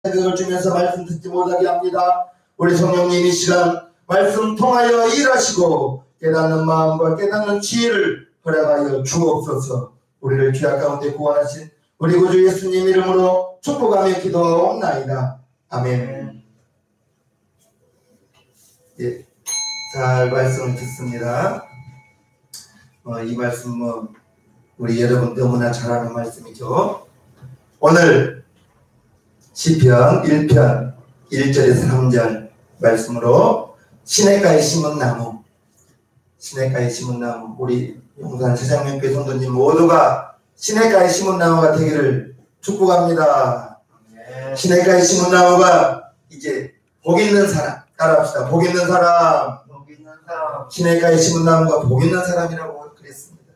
그걸 주면서 말씀 듣지 못하게 합니다. 우리 성령님 이 시간 말씀 통하여 일하시고 깨닫는 마음과 깨닫는 지혜를 허락하여 주옵소서. 우리를 죄악 가운데 구원하신 우리 구주 예수님 이름으로 축복하며 기도하옵나이다. 아멘. 예, 잘 말씀을 듣습니다. 이 말씀 우리 여러분 너무나 잘 아는 말씀이죠. 오늘 시편 1편 1절에서 3절 말씀으로 시냇가에 심은 나무, 시냇가에 심은 나무, 우리 용산 세상명교회 성도님 모두가 시냇가에 심은 나무가 되기를 축복합니다. 시냇가에 심은 나무가 이제 복 있는 사람, 따라합시다. 복 있는 사람, 시냇가에 심은 나무가 복 있는 사람이라고 그랬습니다.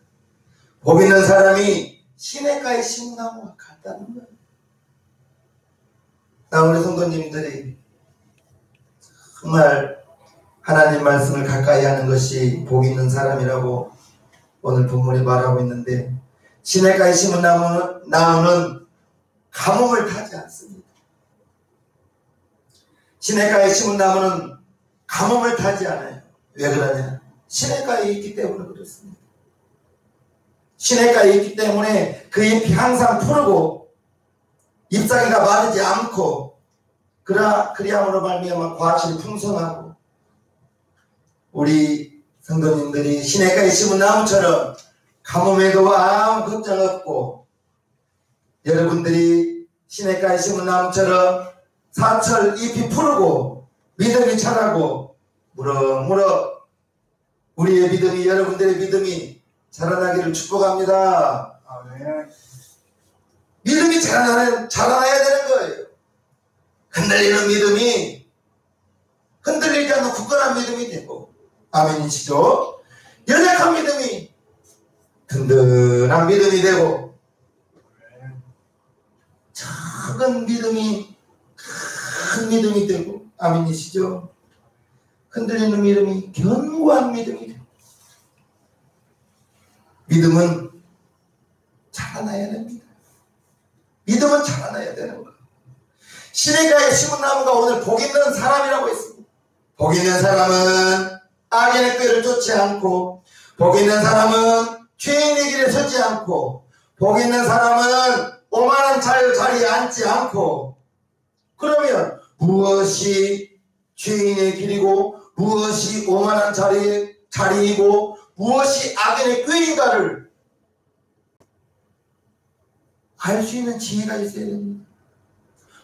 복 있는 사람이 시냇가에 심은 나무가 같다는 거예요. 우리 성도님들이 정말 하나님 말씀을 가까이 하는 것이 복 있는 사람이라고 오늘 본문이 말하고 있는데, 시냇가에 심은 나무는 가뭄을 타지 않습니다. 시냇가에 심은 나무는 가뭄을 타지 않아요. 왜 그러냐? 시냇가에 있기 때문에 그렇습니다. 시냇가에 있기 때문에 그 잎이 항상 푸르고 잎사귀가 마르지 않고 그리함으로 말미암아 과실이 풍성하고, 우리 성도님들이 시냇가에 심은 나무처럼 가뭄에도 아무 걱정 없고, 여러분들이 시냇가에 심은 나무처럼 사철 잎이 푸르고 믿음이 자라고 무럭무럭 우리의 믿음이, 여러분들의 믿음이 자라나기를 축복합니다. 아멘. 믿음이 자라나야 되는 거예요. 흔들리는 믿음이 흔들리지 않는 굳건한 믿음이 되고, 아멘이시죠? 연약한 믿음이 든든한 믿음이 되고, 작은 믿음이 큰 믿음이 되고, 아멘이시죠? 흔들리는 믿음이 견고한 믿음이 되고, 믿음은 자라나야 됩니다. 믿음은 자라나야 되는 거예요. 시냇가에 심은 나무가 오늘 복 있는 사람이라고 했습니다. 복 있는 사람은 악인의 꾀를 쫓지 않고, 복 있는 사람은 죄인의 길에 서지 않고, 복 있는 사람은 오만한 자리에 앉지 않고. 그러면 무엇이 죄인의 길이고 무엇이 오만한 자리이고 무엇이 악인의 꾀인가를 알 수 있는 지혜가 있어야 됩니다.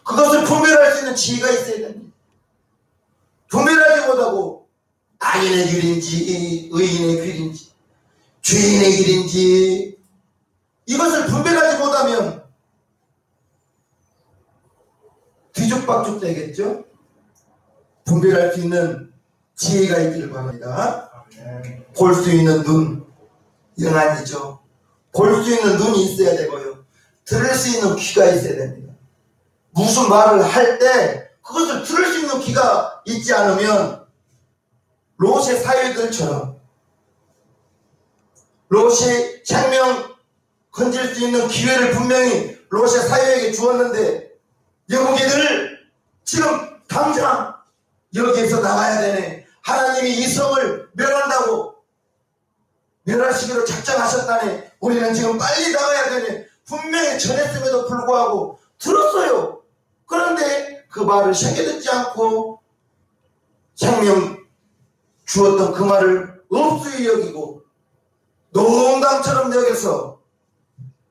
그것을 분별할 수 있는 지혜가 있어야 됩니다. 분별하지 못하고 악인의 길인지 의인의 길인지 죄인의 길인지 이것을 분별하지 못하면 뒤죽박죽 되겠죠? 분별할 수 있는 지혜가 있기를 바랍니다. 볼 수 있는 눈, 영안이죠. 볼 수 있는 눈이 있어야 되고요. 들을 수 있는 귀가 있어야 됩니다. 무슨 말을 할 때 그것을 들을 수 있는 귀가 있지 않으면 롯의 사위들처럼, 롯이 생명 건질 수 있는 기회를 분명히 롯의 사위에게 주었는데, 여보게들 지금 당장 여기에서 나가야 되네, 하나님이 이 성을 멸한다고 멸하시기로 작정하셨다네, 우리는 지금 빨리 나가야 되네, 분명히 전했음에도 불구하고 들었어요. 그런데 그 말을 새겨듣지 않고 생명 주었던 그 말을 없이 여기고 농담처럼 여겨서,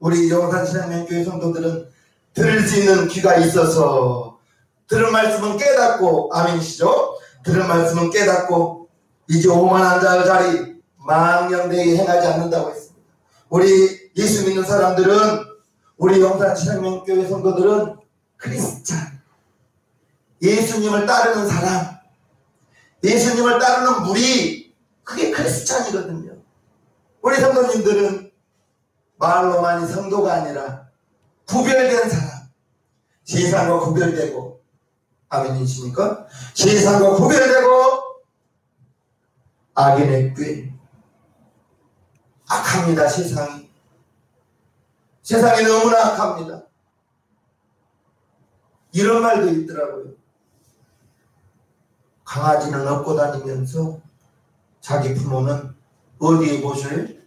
우리 용산신앙명교회 성도들은 들을 수 있는 귀가 있어서 들은 말씀은 깨닫고, 아멘이시죠? 들은 말씀은 깨닫고 이제 오만한 자의 자리 망령되게 행하지 않는다고 했습니다. 우리 예수 믿는 사람들은, 우리 용산신앙명교회 성도들은 크리스찬, 예수님을 따르는 사람, 예수님을 따르는 무리, 그게 크리스찬이거든요. 우리 성도님들은 말로만이 성도가 아니라 구별된 사람, 세상과 구별되고, 아멘이십니까? 세상과 구별되고 악인의 꾀, 악합니다. 세상이 너무나 악합니다. 이런 말도 있더라고요. 강아지는 업고 다니면서 자기 부모는 어디에 보실?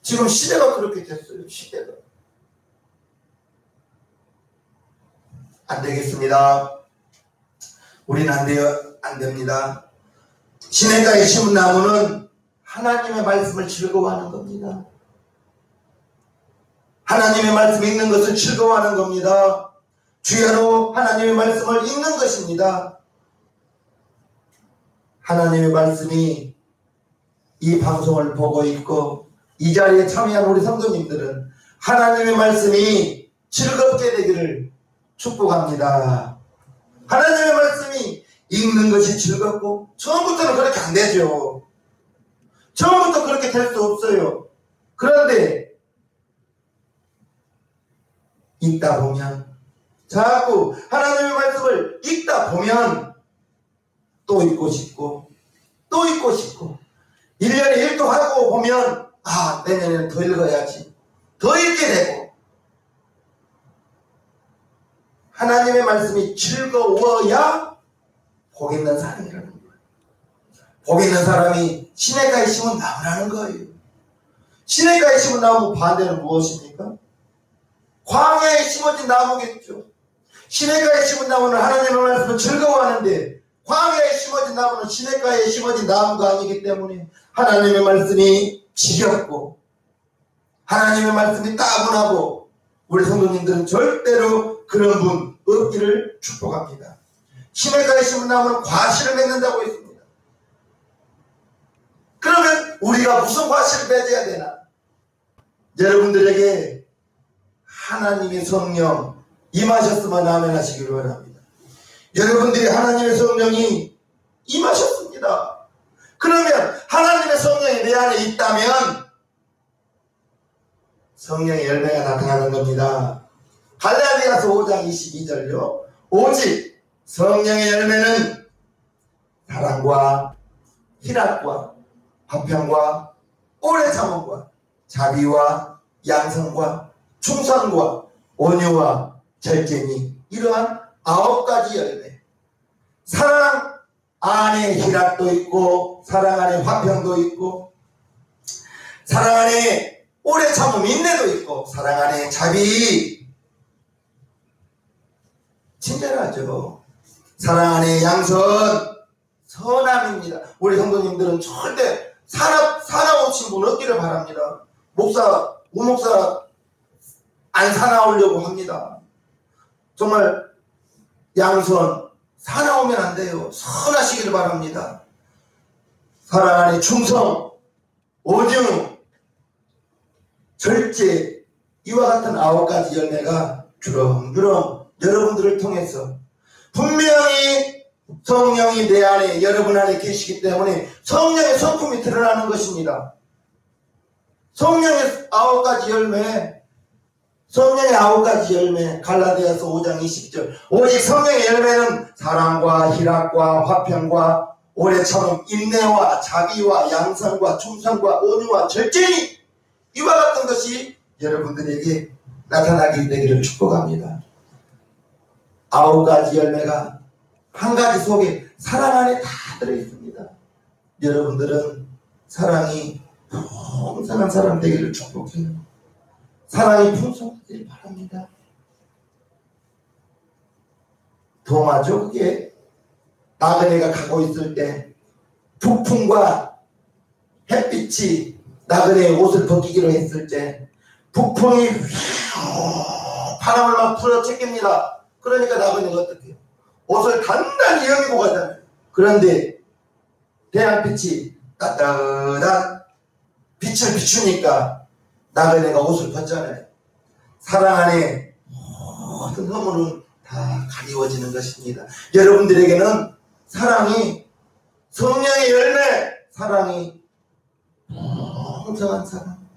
지금 시대가 그렇게 됐어요. 시대가. 안 되겠습니다. 우리는 안 됩니다. 시냇가에 심은 나무는 하나님의 말씀을 즐거워하는 겁니다. 하나님의 말씀 읽는 것을 즐거워하는 겁니다. 주야로 하나님의 말씀을 읽는 것입니다. 하나님의 말씀이 이 방송을 보고 있고 이 자리에 참여한 우리 성도님들은 하나님의 말씀이 즐겁게 되기를 축복합니다. 하나님의 말씀이 읽는 것이 즐겁고 처음부터는 그렇게 안 되죠. 처음부터 그렇게 될 수 없어요. 그런데 읽다 보면 자꾸 하나님의 말씀을 읽다 보면 또 읽고 싶고 또 읽고 싶고 1년에 1도 하고 보면 내년에는 더 읽어야지. 더 읽게 되고 하나님의 말씀이 즐거워야 복 있는 사람이라는 거예요. 복 있는 사람이 시냇가에 심은 나무라는 거예요. 시냇가에 심은 나무 반대는 무엇입니까? 광야에 심어진 나무겠죠. 시냇가에 심은 나무는 하나님의 말씀을 즐거워하는데 광야에 심어진 나무는 시냇가에 심어진 나무가 아니기 때문에 하나님의 말씀이 지겹고 하나님의 말씀이 따분하고 우리 성도님들은 절대로 그런 분 없기를 축복합니다. 시냇가에 심은 나무는 과실을 맺는다고 했습니다. 그러면 우리가 무슨 과실을 맺어야 되나? 여러분들에게 하나님의 성령 임하셨으면 아멘 하시기를 바랍니다. 여러분들이 하나님의 성령이 임하셨습니다. 그러면 하나님의 성령이 내 안에 있다면 성령의 열매가 나타나는 겁니다. 갈라디아서 5장 22절요. 오직 성령의 열매는 사랑과 희락과 화평과 오래 참음과 자비와 양성과 충성과 온유와 절제니 이러한 9가지 열매. 사랑 안에 희락도 있고 사랑 안에 화평도 있고 사랑 안에 오래 참음 인내도 있고 사랑 안에 자비 친절하죠. 사랑 안에 양선 선함입니다. 우리 성도님들은 절대 사나우신 분 없기를 바랍니다. 우목사 안 사나우려고 합니다. 정말 양선 사나우면 안 돼요. 선하시기를 바랍니다. 사랑 안에 충성, 온유, 절제 이와 같은 9가지 열매가 주렁주렁 여러분들을 통해서 분명히 성령이 내 안에 여러분 안에 계시기 때문에 성령의 성품이 드러나는 것입니다. 성령의 9가지 열매, 성령의 9가지 열매, 갈라디아서 5장 20절. 오직 성령의 열매는 사랑과 희락과 화평과 오래 참음, 인내와 자비와 양선과 충성과 온유와 절제니 이와 같은 것이 여러분들에게 나타나게 되기를 축복합니다. 9가지 열매가 한 가지 속에 사랑 안에 다 들어있습니다. 여러분들은 사랑이 풍성한 사람 되기를 축복해요. 사랑이 풍성하길 바랍니다. 도마죠. 그게 나그네가 가고 있을 때 북풍과 햇빛이 나그네의 옷을 벗기기로 했을 때 북풍이 바람을 막 풀어채깁니다. 그러니까 나그네가 어떻게 해요? 옷을 단단히 여미고 가잖아요. 그런데 태양빛이 따뜻한 빛을 비추니까 나그네가 옷을 벗잖아요. 사랑 안에 모든 허물은 다 가리워지는 것입니다. 여러분들에게는 사랑이 성령의 열매, 사랑이 풍성한 사랑,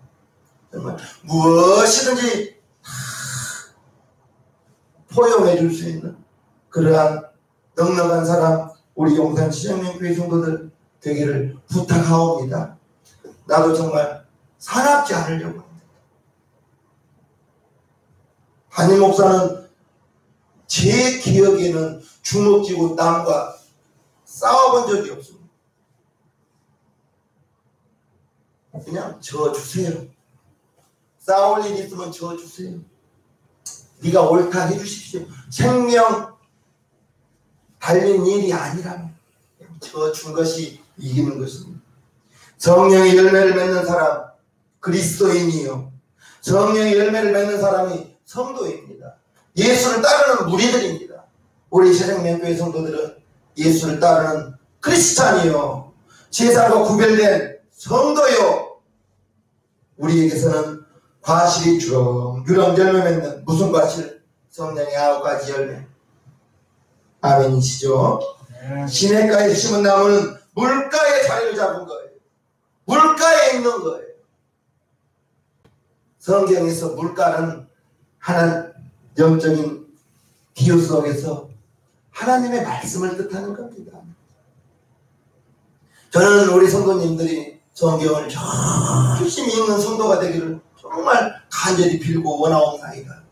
정말 무엇이든지 포용해 줄 수 있는 그러한 넉넉한 사람 우리 용산 시정명교회 성도들 되기를 부탁하옵니다. 나도 정말 사납지 않으려고 합니다. 한임 목사는 제 기억에는 주먹 쥐고 남과 싸워본 적이 없습니다. 그냥 져주세요. 싸울 일이 있으면 져주세요. 네가 옳다 해주십시오. 생명 달린 일이 아니라면 져준 것이 이기는 것입니다. 성령의 열매를 맺는 사람 그리스도인이요, 성령의 열매를 맺는 사람이 성도입니다. 예수를 따르는 무리들입니다. 우리 새생명교회 성도들은 예수를 따르는 크리스찬이요, 세상과 구별된 성도요. 우리에게서는 과실이 주렁주렁 열매 맺는, 무슨 과실? 성령의 9가지 열매. 아멘이시죠? 시냇가에 심은 나무는 물가에 자리를 잡은 거예요. 물가에 있는 거예요. 성경에서 물가는 하나님 영적인 비유 속에서 하나님의 말씀을 뜻하는 겁니다. 저는 우리 성도님들이 성경을 열심히 읽는 성도가 되기를 정말 간절히 빌고 원하옵나이다.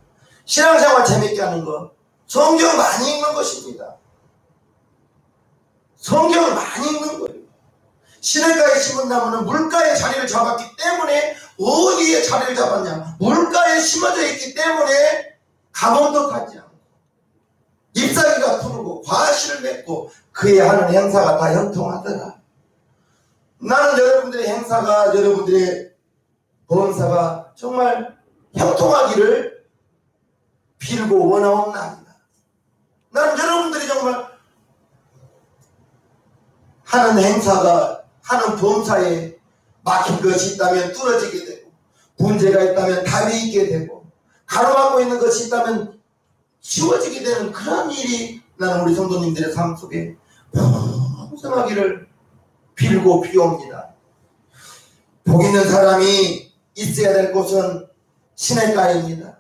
신앙생활 재밌게 하는 것, 성경 많이 읽는 것입니다. 성경을 많이 읽는 거예요. 시냇가에 심은 나무는 물가에 자리를 잡았기 때문에, 어디에 자리를 잡았냐? 물가에 심어져 있기 때문에 가뭄도 타지 않고 잎사귀가 푸르고 과실을 맺고 그에 하는 행사가 다 형통하더라. 나는 여러분들의 행사가, 여러분들의 범사가 정말 형통하기를 빌고 원하옵나이다. 나는 여러분들이 정말 하는 행사가, 하는 범사에 막힌 것이 있다면 뚫어지게 되고, 문제가 있다면 답이 있게 되고, 가로막고 있는 것이 있다면 지워지게 되는 그런 일이 나는 우리 성도님들의 삶 속에 풍성하기를 빌고 비옵니다. 복 있는 사람이 있어야 될 곳은 시냇가입니다.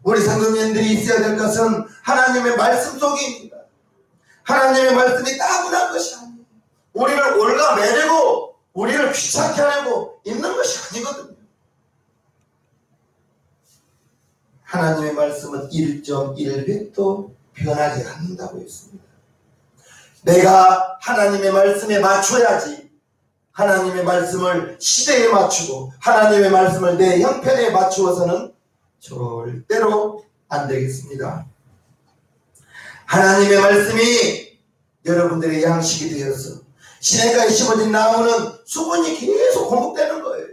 우리 성도님들이 있어야 될 것은 하나님의 말씀 속입니다. 하나님의 말씀이 따분한 것이 아니에요. 우리를 올가매려고, 우리를 귀찮게 하려고 있는 것이 아니거든요. 하나님의 말씀은 1.1획도 변하지 않는다고 했습니다. 내가 하나님의 말씀에 맞춰야지, 하나님의 말씀을 시대에 맞추고 하나님의 말씀을 내 형편에 맞추어서는 절대로 안 되겠습니다. 하나님의 말씀이 여러분들의 양식이 되어서 시냇가에 심어진 나무는 수분이 계속 공급되는 거예요.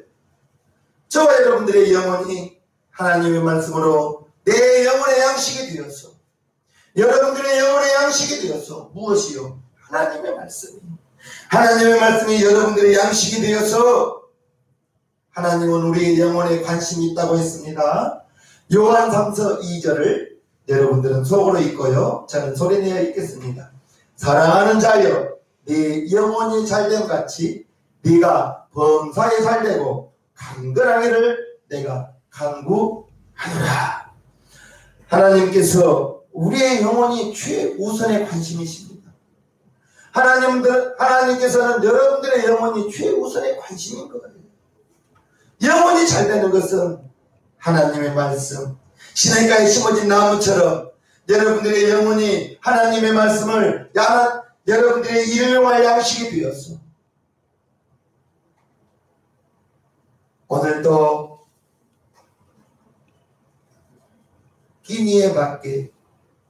저와 여러분들의 영혼이 하나님의 말씀으로 내 영혼의 양식이 되어서, 여러분들의 영혼의 양식이 되어서, 무엇이요? 하나님의 말씀이. 하나님의 말씀이 여러분들의 양식이 되어서, 하나님은 우리의 영혼에 관심이 있다고 했습니다. 요한 3서 2절을 여러분들은 속으로 읽고요, 저는 소리내어 읽겠습니다. 사랑하는 자여, 네 영혼이 잘됨 같이 네가 범사에 잘되고 강건하기를 내가 간구하노라. 하나님께서 우리의 영혼이 최우선의 관심이십니다. 하나님께서는 여러분들의 영혼이 최우선의 관심인 거예요. 영혼이 잘 되는 것은 하나님의 말씀, 시냇가에 심어진 나무처럼 여러분들의 영혼이 하나님의 말씀을 여러분들의 일용할 양식이 되었어. 오늘도 끼니에 맞게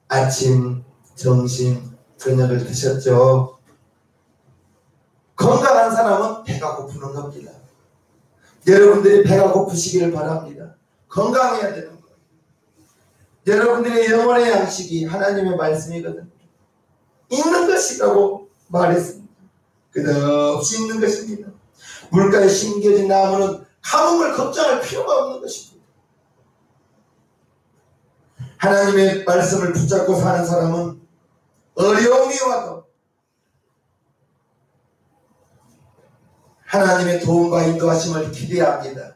아침, 점심, 저녁을 드셨죠? 건강한 사람은 배가 고프는 겁니다. 여러분들이 배가 고프시기를 바랍니다. 건강해야 되는 거예요. 여러분들의 영혼의 양식이 하나님의 말씀이거든요. 읽는 것이라고 말했습니다. 끝없이 읽는 것입니다. 물가에 심겨진 나무는 가뭄을 걱정할 필요가 없는 것입니다. 하나님의 말씀을 붙잡고 사는 사람은 어려움이 와도 하나님의 도움과 인도하심을 기대합니다.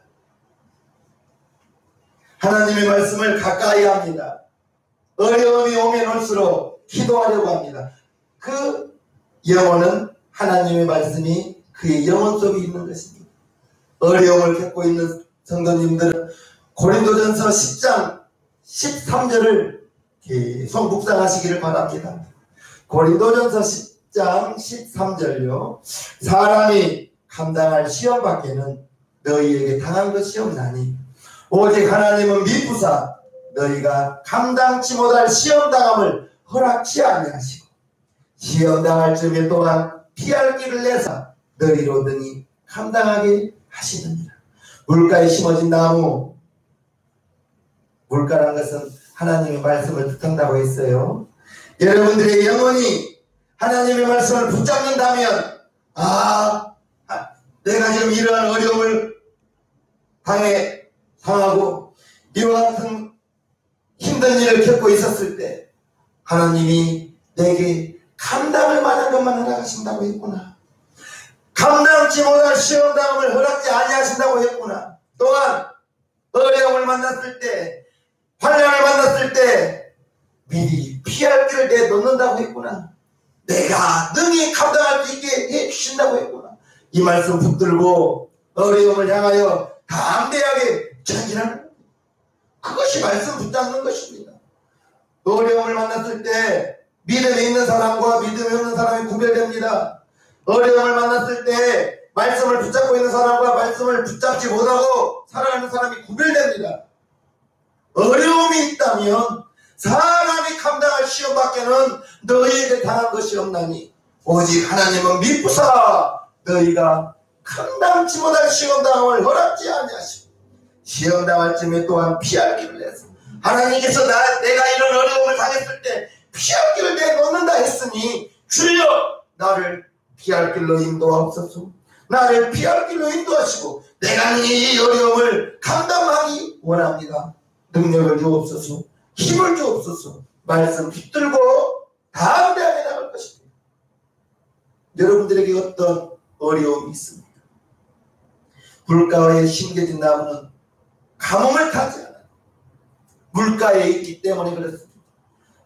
하나님의 말씀을 가까이 합니다. 어려움이 오면 올수록 기도하려고 합니다. 그 영혼은 하나님의 말씀이 그의 영혼 속에 있는 것입니다. 어려움을 겪고 있는 성도님들은 고린도전서 10장 13절을 계속 묵상하시기를 바랍니다. 고린도전서 10장 13절요. 사람이 감당할 시험 밖에는 너희에게 당한 것이 없나니 오직 하나님은 미쁘사 너희가 감당치 못할 시험당함을 허락치 아니하시고 시험당할 즈음에 또한 피할 길을 내사 너희로 등이 감당하게 하시느니라. 물가에 심어진 나무, 물가란 것은 하나님의 말씀을 뜻한다고 했어요. 여러분들의 영혼이 하나님의 말씀을 붙잡는다면 내가 지금 이러한 어려움을 당하고 이와 같은 힘든 일을 겪고 있었을 때 하나님이 내게 감당할 만한 것만 허락하신다고 했구나. 감당치 못할 시험당함을 허락지 아니하신다고 했구나. 또한 어려움을 만났을 때, 환난을 만났을 때 미리 피할 길을 내놓는다고 했구나. 내가 능히 감당할 수 있게 해주신다고 했구나. 이 말씀 붙들고 어려움을 향하여 담대하게 전진하는 겁니다. 그것이 말씀 붙잡는 것입니다. 어려움을 만났을 때 믿음이 있는 사람과 믿음이 없는 사람이 구별됩니다. 어려움을 만났을 때 말씀을 붙잡고 있는 사람과 말씀을 붙잡지 못하고 살아가는 사람이 구별됩니다. 어려움이 있다면 사람이 감당할 시험 밖에는 너희에게 당한 것이 없나니 오직 하나님은 미쁘사 너희가 감당치 못할 시험당함을 허락지 아니하시고 시험당할 쯤에 또한 피할 길을 내서 하나님께서 내가 이런 어려움을 당했을 때 피할 길을 내놓는다 했으니 주여 나를 피할 길로 인도하옵소서. 나를 피할 길로 인도하시고 내가 이 어려움을 감당하기 원합니다. 능력을 주옵소서. 힘을 주옵소서. 말씀 붙들고 담대하게 나갈 것입니다. 여러분들에게 어떤 어려움이 있습니다. 물가에 심겨진 나무는 가뭄을 타지 않아요. 물가에 있기 때문에 그렇습니다.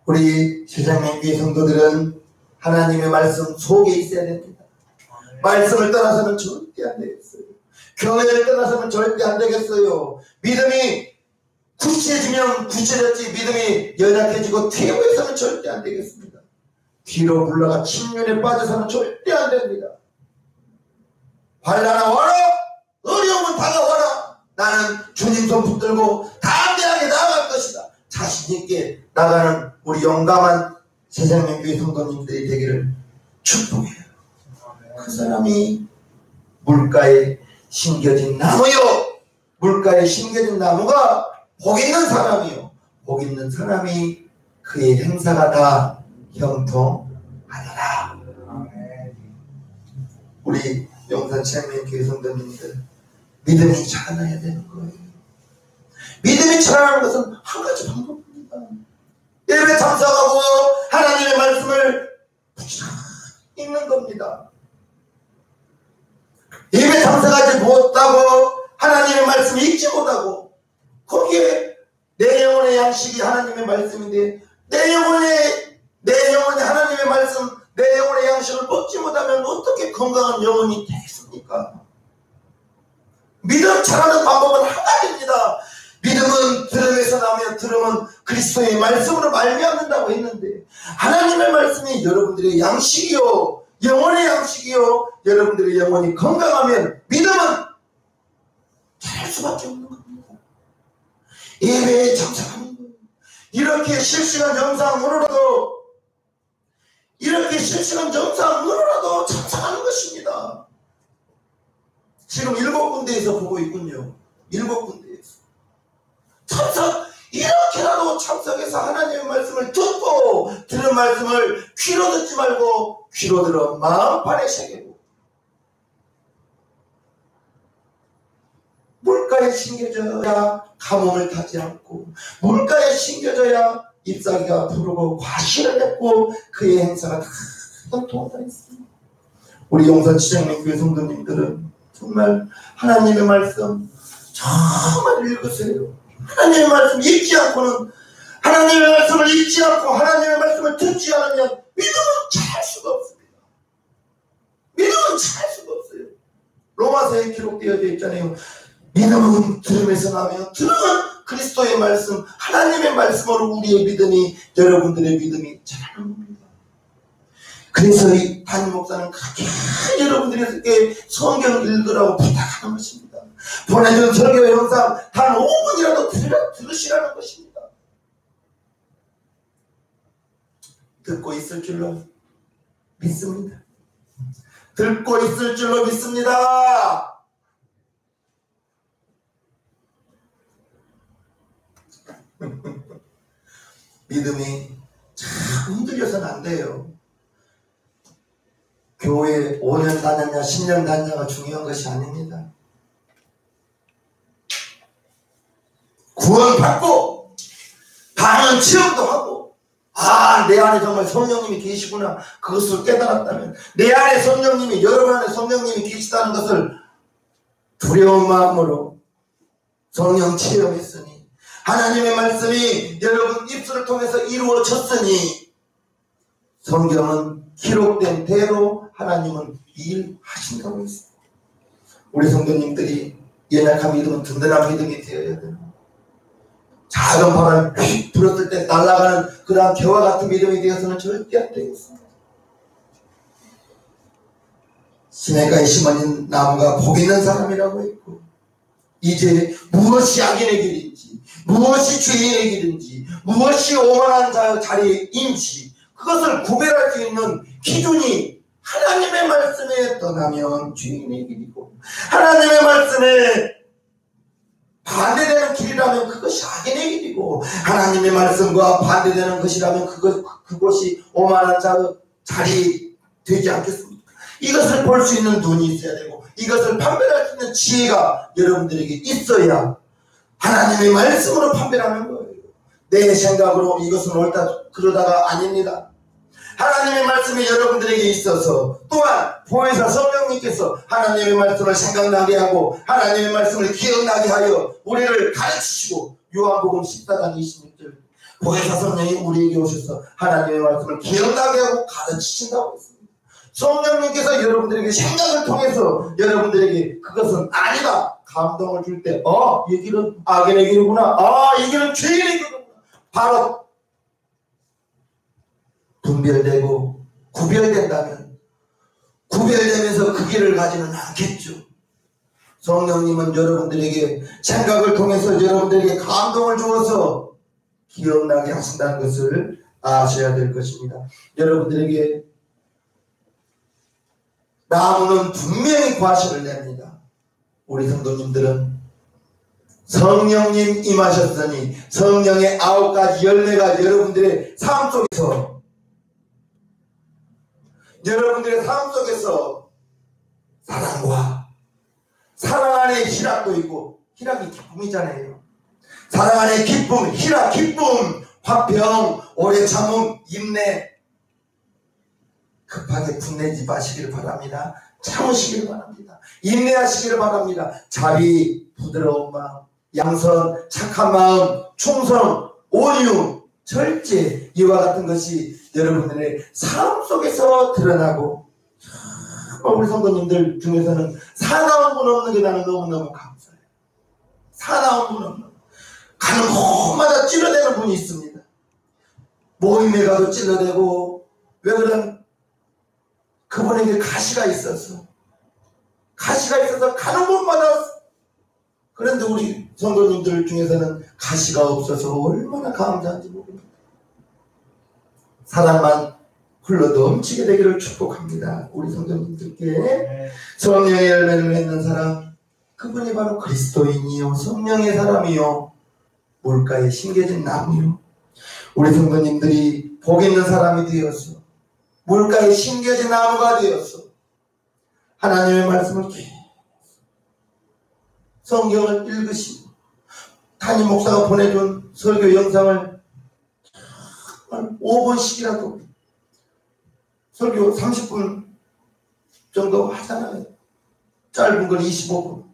우리 세상의 위의 성도들은 하나님의 말씀 속에 있어야 됩니다. 말씀을 떠나서는 절대 안 되겠어요. 교회를 떠나서는 절대 안 되겠어요. 믿음이 굳세지면 굳세졌지 믿음이 연약해지고 퇴보해서는 절대 안 되겠습니다. 뒤로 물러가 침륜에 빠져서는 절대 안 됩니다. 환난아 와라, 어려움은 다가와라. 나는 주님 손 붙들고 담대하게 나아갈 것이다. 자신 있게 나가는 우리 용감한 세상의 교회 성도님들이 되기를 축복해요. 그 사람이 물가에 심겨진 나무요. 물가에 심겨진 나무가 복 있는 사람이요. 복 있는 사람이 그의 행사가 다 형통하리라. 우리 용산 체험교회 성도님들 믿음이 자라나야 되는 거예요. 믿음이 자라나는 것은 한 가지 방법입니다. 예배 참석하고 하나님의 말씀을 부지런히 읽는 겁니다. 예배 참석하지 못하고 하나님의 말씀을 읽지 못하고 거기에 내 영혼의 양식이 하나님의 말씀인데 내 영혼의 하나님의 말씀, 내 영혼의 양식을 먹지 못하면 어떻게 건강한 영혼이 되겠습니까? 믿음 자라는 방법은 한 가지입니다. 믿음은 들음에서 나며 들음은 그리스도의 말씀으로 말미암는다고 했는데 하나님의 말씀이 여러분들의 양식이요, 영혼의 양식이요, 여러분들의 영혼이 건강하면 믿음은 자랄 수밖에 없는 겁니다. 예배에 참석하는 거예요. 이렇게 실시간 영상으로라도 참석하는 것입니다. 지금 7군데에서 보고 있군요. 7군데에서 이렇게라도 참석해서 하나님의 말씀을 듣고 들은 말씀을 귀로 듣지 말고 귀로 들어 마음판에 새기고 물가에 심겨져야 가뭄을 타지 않고 물가에 심겨져야 잎사귀가 푸르고 과실을 맺고 그의 행사가 다 형통하다 했습니다. 우리 용산 지장님 교회 성도님들은 정말 하나님의 말씀 정말 읽으세요. 하나님의 말씀 읽지 않고는 하나님의 말씀을 읽지 않고 하나님의 말씀을 듣지 않으면 믿음은 잘 수가 없습니다. 믿음은 잘 수가 없어요. 로마서에 기록되어져 있잖아요. 믿음은 들음에서 나며 들음은 그리스도의 말씀, 하나님의 말씀으로 우리의 믿음이, 여러분들의 믿음이 자라는 겁니다. 그래서 이 담임 목사는 그렇게 여러분들에게 성경 읽으라고 부탁하는 것입니다. 보내준 설교 영상 단 5분이라도 들으시라는 것입니다. 듣고 있을 줄로 믿습니다. 듣고 있을 줄로 믿습니다. 믿음이 자꾸 흔들려서는 안 돼요. 교회 5년 다녔냐 10년 다녔냐가 중요한 것이 아닙니다. 구원받고 방언 체험도 하고, 내 안에 정말 성령님이 계시구나, 그것을 깨달았다면, 내 안에 성령님이, 여러분 안에 성령님이 계시다는 것을 두려운 마음으로 성령 체험했으니, 하나님의 말씀이 여러분 입술을 통해서 이루어졌으니, 성경은 기록된 대로 하나님은 일하신다고 했습니다. 우리 성도님들이 연약한 믿음은 든든한 믿음이 되어야 돼요. 작은 바람이 휙 불었을 때 날아가는 그러한 겨와 같은 믿음이 되어서는 절대 안 되겠습니다. 시냇가에 심어진 나무가 복 있는 사람이라고 했고, 이제 무엇이 악인의 길인지, 무엇이 죄인의 길인지, 무엇이 오만한 자리인지 그것을 구별할 수 있는 기준이 하나님의 말씀에 떠나면 죄인의 길이고, 하나님의 말씀에 반대되는 길이라면 그것이 악인의 길이고, 하나님의 말씀과 반대되는 것이라면 그것이 오만한 자리 되지 않겠습니까? 이것을 볼 수 있는 눈이 있어야 되고, 이것을 판별할 수 있는 지혜가 여러분들에게 있어야 하나님의 말씀으로 판별하는 거예요. 내 생각으로 이것은 옳다 그러다가 아닙니다. 하나님의 말씀이 여러분들에게 있어서, 또한 보혜사 성령님께서 하나님의 말씀을 생각나게 하고 하나님의 말씀을 기억나게 하여 우리를 가르치시고, 요한복음 14장 26절 보혜사 성령이 우리에게 오셔서 하나님의 말씀을 기억나게 하고 가르치신다고 했습니다. 성령님께서 여러분들에게 생각을 통해서 여러분들에게 그것은 아니다 감동을 줄 때, 이 길은 악인의 길이구나, 이 길은 죄인의 길이구나, 바로 분별되고 구별된다면, 구별되면서 그 길을 가지는 않겠죠. 성령님은 여러분들에게 생각을 통해서 여러분들에게 감동을 주어서 기억나게 하신다는 것을 아셔야 될 것입니다. 여러분들에게 나무는 분명히 과실을 냅니다. 우리 성도님들은 성령님 임하셨으니 성령의 9가지 열매가 여러분들의 삶 속에서 사랑과 사랑 안에 희락도 있고, 희락이 기쁨이잖아요. 사랑 안에 기쁨, 희락, 기쁨, 화평, 오래 참음, 인내. 급하게 분내지 마시기를 바랍니다. 참으시기를 바랍니다. 인내하시기를 바랍니다. 자비, 부드러운 마음, 양선, 착한 마음, 충성, 온유, 절제, 이와 같은 것이 여러분들의 삶 속에서 드러나고, 우리 성도님들 중에서는 사나운 분 없는 게 나는 너무너무 감사해요. 사나운 분 없는, 가는 곳마다 찔러대는 분이 있습니다. 모임에 가도 찔러대고, 왜 그런, 그분에게 가시가 있어서 가는 곳마다. 그런데 우리 성도님들 중에서는 가시가 없어서 얼마나 감사한지 모릅니다. 사랑만 흘러 넘치게 되기를 축복합니다. 우리 성도님들께 성령의 열매를 맺는 사람, 그분이 바로 그리스도인이요 성령의 사람이요 물가에 심겨진 나무요. 우리 성도님들이 복 있는 사람이 되어서 물가에 심겨진 나무가 되어서 하나님의 말씀을 성경을 읽으시고, 담임 목사가 보내준 설교 영상을 5분씩이라도, 설교 30분 정도 하잖아요. 짧은 걸 25분.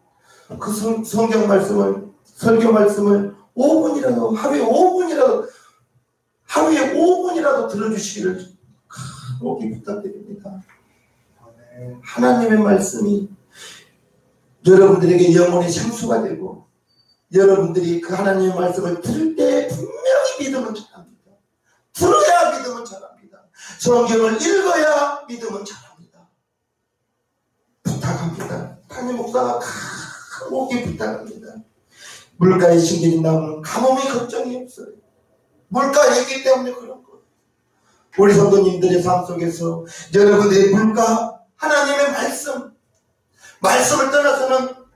그 성경 말씀을, 설교 말씀을 5분이라도, 하루에 5분이라도 들어주시기를 간곡히 부탁드립니다. 하나님의 말씀이 여러분들에게 영혼의 생수가 되고 여러분들이 그 하나님의 말씀을 들을 때 분명히 믿음은 자랍니다. 들어야 믿음은 자랍니다. 성경을 읽어야 믿음은 자랍니다. 부탁합니다. 담임 목사가 간곡히 부탁합니다. 물가에 심겨진 나무는 가뭄이 걱정이 없어요. 물가에 있기 때문에 그런 거예요. 우리 성도님들의 삶 속에서 여러분들의 물가, 하나님의 말씀을 떠나서는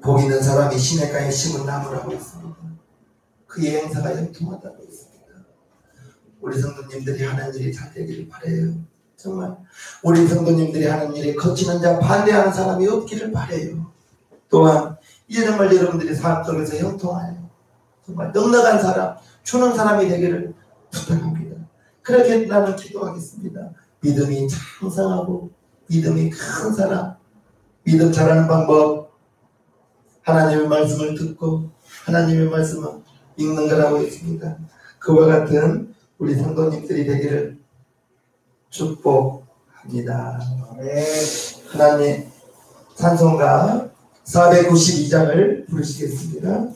복 있는 사람이 시냇가에 심은 나무라고 했습니다. 그의 행사가 형통하다고 했습니다. 우리 성도님들이 하는 일이 잘 되기를 바라요. 정말 우리 성도님들이 하는 일에 거치는 자, 반대하는 사람이 없기를 바라요. 또한 이제 정말 여러분들의 삶 속에서 형통하여 정말 넉넉한 사람, 주는 사람이 되기를 부탁합니다. 그렇게 나는 기도하겠습니다. 믿음이 창성하고 믿음이 큰 사람, 믿음 잘하는 방법, 하나님의 말씀을 듣고 하나님의 말씀을 읽는 거라고 했습니다. 그와 같은 우리 성도님들이 되기를 축복합니다. 하나님, 찬송가 492장을 부르시겠습니다.